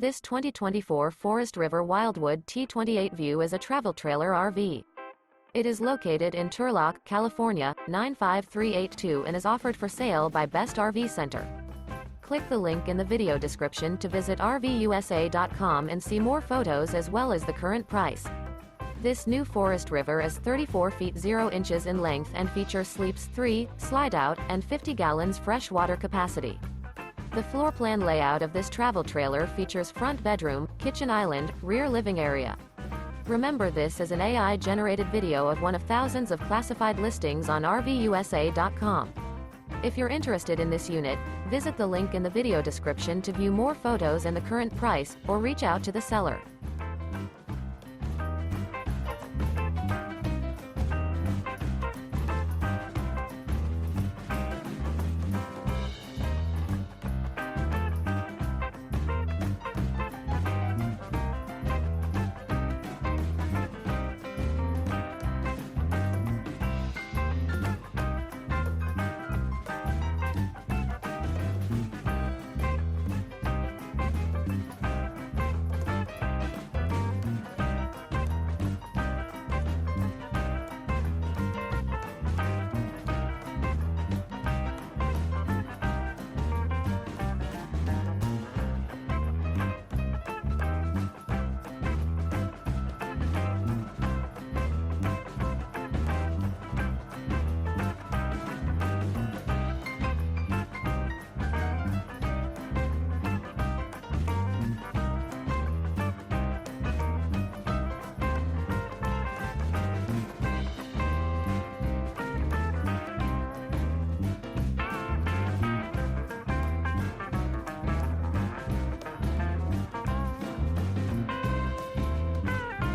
This 2024 Forest River Wildwood T28VIEW is a travel trailer RV. It is located in Turlock, California, 95382 and is offered for sale by Best RV Center. Click the link in the video description to visit RVUSA.com and see more photos as well as the current price. This new Forest River is 34 feet 0 inches in length and features sleeps 3, Slideout, and 50 gallons fresh water capacity. The floor plan layout of this travel trailer features front bedroom, kitchen island, rear living area. Remember, this is an AI-generated video of one of thousands of classified listings on RVUSA.com. If you're interested in this unit, visit the link in the video description to view more photos and the current price, or reach out to the seller.